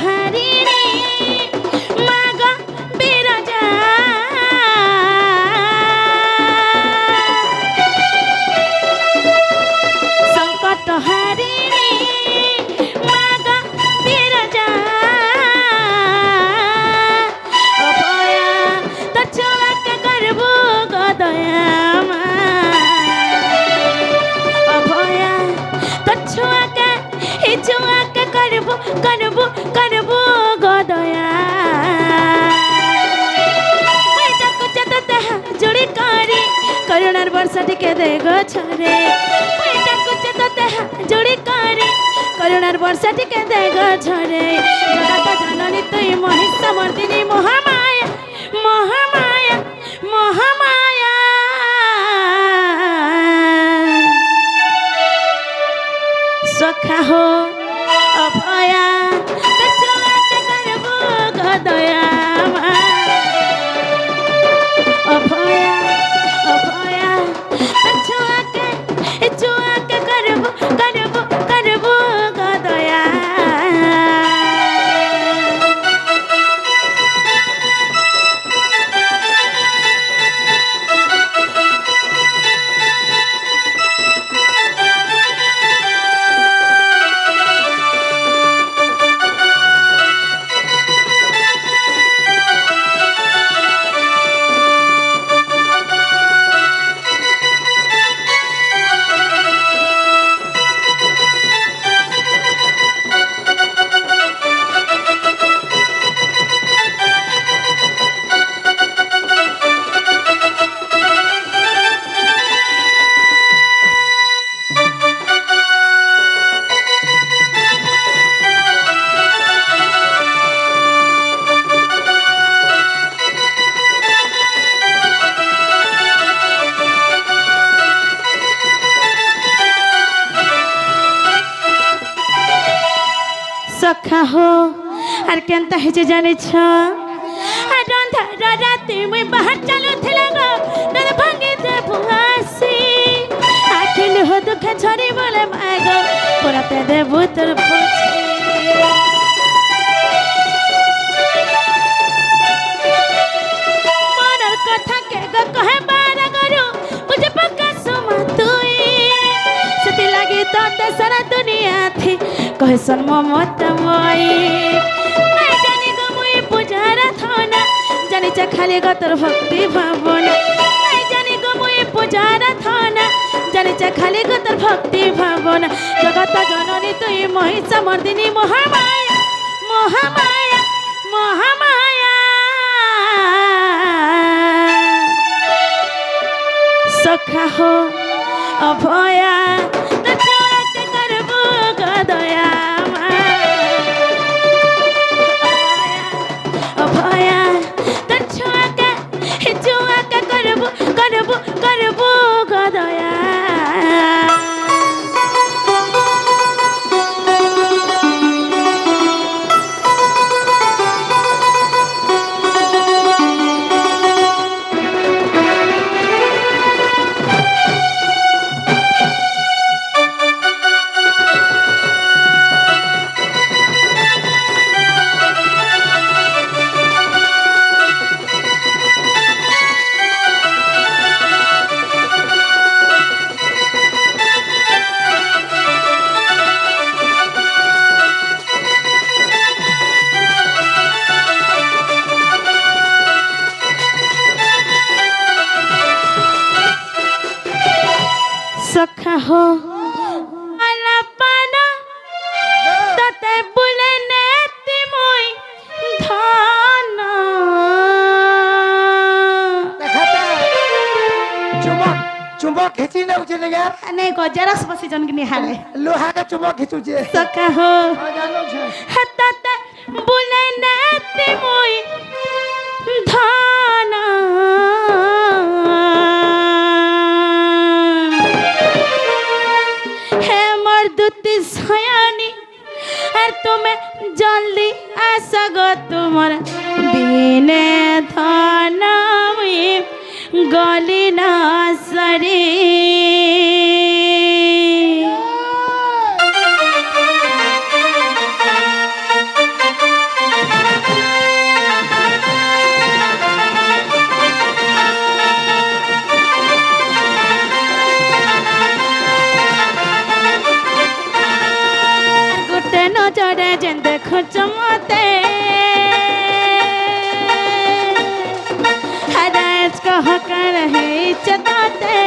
হারিণী মা গো বিরজা সংকট হারিণী মা গো বিরজা অভয়া তোর ছোঁয়াকে করব গো দয়া অভয়া তোর ছোঁয়াকে এই ছোঁয়াকে করব করব করব গো দয়া জুড়ি করি করুণার বর্ষা টিকে দে গো ছরে জুড়ি করি করুণার বর্ষা টিকে দে গো ছরে জগত জননী তুই মহিষামর্দিনী মহামায়া মহামায়া মহামায়া সখা হো অভয়া তোর ছোঁয়াকে করব গো দয়া অভয়া অভয়া তোর ছোঁয়াকে ছোঁয়াকে করব করব করব গো দয়া সখা হো আর কেনতা হেছে জানিছ আর রন্ধার রাতে মুই বাহার চালুথিলা গো নদ ভাঙি দেবু আসি আখিল হো দুঃখ ঝরি বলে মাগ পরাতে দেবু তোর পছি মনের কথা কে গো কহে বারা গরু বুঝে পকা সুমা তুই সেতি লাগি তোতে সারা দুনিয়া থি কহে সন্ম মতময়ী নাই জানি গো মুই পূজার থনা জানিছ খালি গো তোর ভক্তি ভাবনা নাই জানি গো মুই পূজার থনা জানিছ খালি গো তোর ভক্তি ভাবনা জগত জননী তুই মহিষামর্দিনী মহামায়া মহামায়া মহামায়া সখা হো অভয়া তোর ছোঁয়াকে করব গো দয়া অভয়া তোর ছোঁয়াকে ছোঁয়াকে করব করব করব গো দয়া সখা হো আলাপানা তাতে বলে নেতি মই ধন চুমক চুমক খেচি নেউছে নেগা নাই গজারস বসি জন কি নিহালে লোহা কা চুমক খেচুছে সখা হো জানো ছে তাতে বলে নেতি মই ধন হে মর্দুতি সয়ানি আর তুমি জলদি আসা গো তোমার বিনে ধন গলি না সরে নজরে যেন দেখুছ মতে হরাজ কহ কর হে চতাতে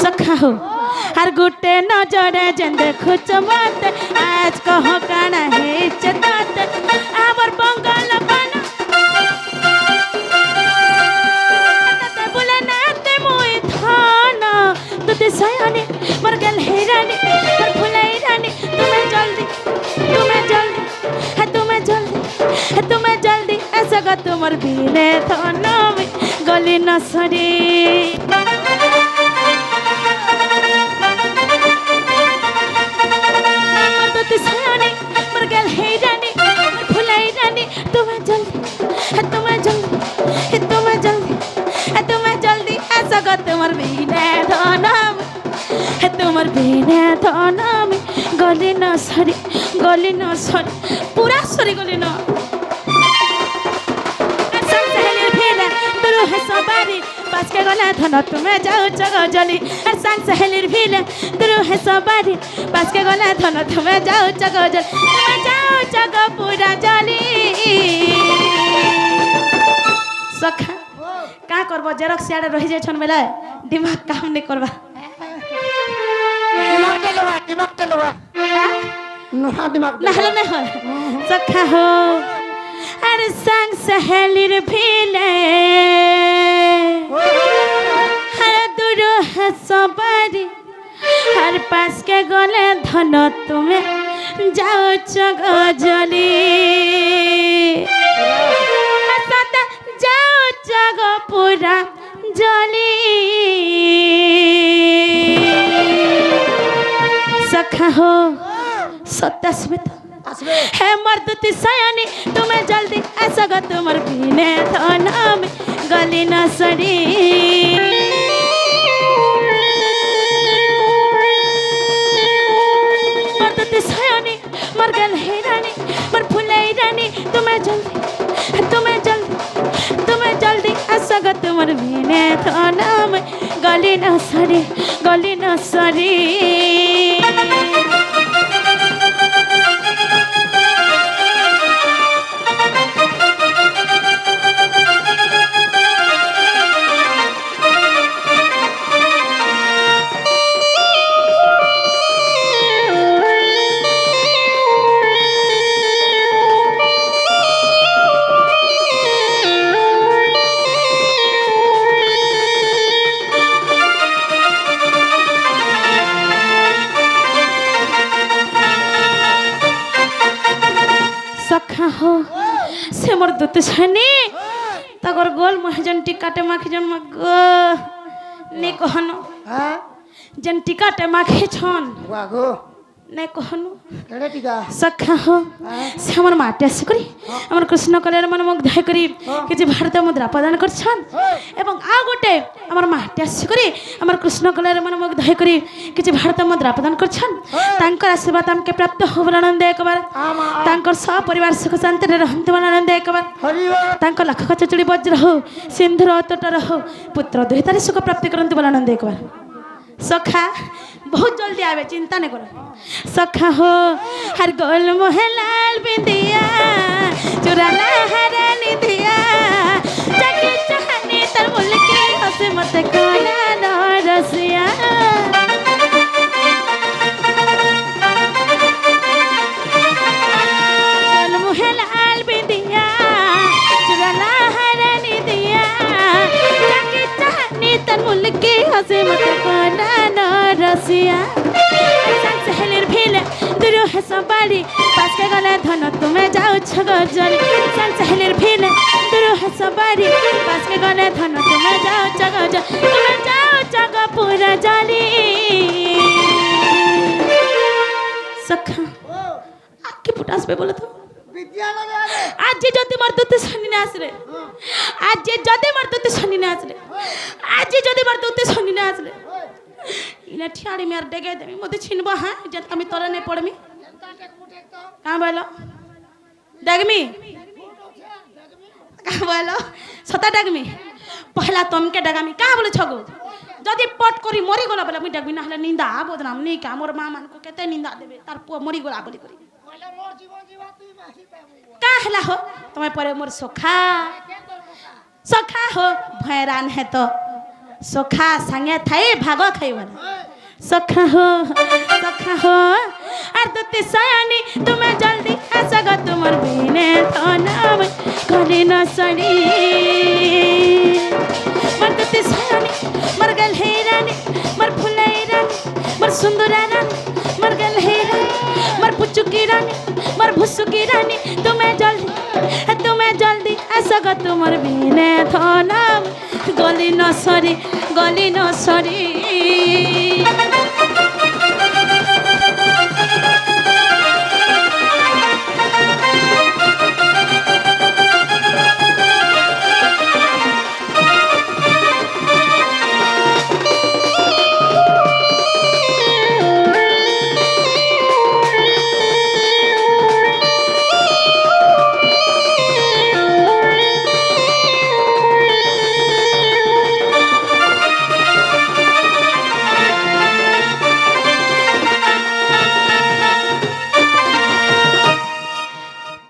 সখা হো আর গুটে নজরে যেন দেখুছ মতে আজ কহ কাণ হে চতাতে আমার বঙ্গাল বানা বলে না তে মুই থান তুতে সয়ানি মর গেল হেরানি মর ফুলাই রানী তুমি জলদি তুমি জলদি ऐसा का तुम्हार बिने थाना में गली न सरी तो सयानी मर गल है रानी मर फुलाई रानी तुम्हें जल्दी ऐसा का तुम्हार बिने थाना में गली न सरी पूरा सरी गली न है सवारी पास के गला धन तुम्हें जाओ जग जली और संग सहेलीर भीले दुरु है सवारी पास के गला धन तुम्हें जाओ जग जली तुम्हें जाओ जग पूरा जली सखा का करबो जेरक्स याडे रहि जाय छन बेला दिमाग काम नहीं करबा दिमाग चलवा नहा दिमाग नहलो नहीं हो सखा हो अरे संग सहेलीर भीले हर दूर है सवारी हर पास के गले धन तुम्हें जाओ जग जली सदा जाओ जग पूरा जली सखा हो सत्ता स्मित है मर्द सयानी तुम्हें जल्दी ऐसा गा तुम्हार बिने थाना में गली न सड़ी मर्द सयानी मर गल है रानी मर फुलाई रानी तुम्हें जल्दी ऐसा गा तुम्हार बिने थाना में गली न सड़ी सखा हो से मोर दुत छनी तगर गोल महजन टिकाटे माखी जन मग ने कहनो हां जन टिकाटे माखी छन वागो ने कहनो केड़े टिका सखा हो से हमर माटे आसी करी हमर कृष्ण कलेर मन मुग्ध करी कि जे भारत मुद्रा प्रदान कर छन एवं आ गोटे हमर माटे आसी करी हमर कृष्ण कलेर मन मुग्ध करी कि जे भारत मुद्रा प्रदान कर छन तांकर आशीर्वाद हमके प्राप्त हो आनंद एक बार तांकर सब परिवार सुख शांति रे रहंत आनंद एक बार तांकर लाख का चचड़ी वज्र हो सिंधुर अतट रहो पुत्र दुहितारे सुख प्राप्ति करंत आनंद एक बार सखा बहुत जल्दी आवे चिंता नहीं करो सखा हो हर गोल मोहे लाल बिंदिया चुराला हरा निधिया जगे चाहनी तर मुल्की हंसे मत कोना न रसिया गोल मोहे लाल बिंदिया चुराला हरा निधिया जगे चाहनी तर मुल्की हंसे मत कोना न रसिया सहेलीर भीले दुरु है सवारी पास के गले धन तुम्हें जाओ छग जली सहेलीर भीले दुरु है सवारी पास के गले धन तुम्हें जाओ जग पूरा जली सखा आके पुटास पे बोले तो आज जे जदि मर्दते शनि ने आसले आज जे जदि मर्दते शनि ने आसले आज जे जदि मर्दते शनि ने आसले इना ठियाड़ी मेर डेगे देमी मते छिनबो हां जत कमी तोरे नै पड़मी का बोलो डगमी का बोलो सता डगमी पहला तुमके डगामी का बोले छगो যদি পট করি মরি গলা বলে মুই ডাকবি না হলে নিন্দা বদনাম নেই কা মোর মা মানকো কেতে নিন্দা দেবে তার পুয়া মরি গলা বলি করি কা হলা হো তুমি পরে মোর সখা সখা হো ভয়রান হে তো সখা সঙ্গে থাই ভাগ খাইব না সখা হো আর দুতি সয়ানি তুমি জলদি আসগ তোমার বিনে তো নাম করি না সড়ি মর দুতি সয়ানি মর গল হে রানী মর ফুলাই রানী মর সুন্দর রানী মর গল হে রানী মর পুচুকি রানী মর ভুসুকি রানী তুমি জলদি আসগ তোমার বিনে তো নাম গলি ন সরি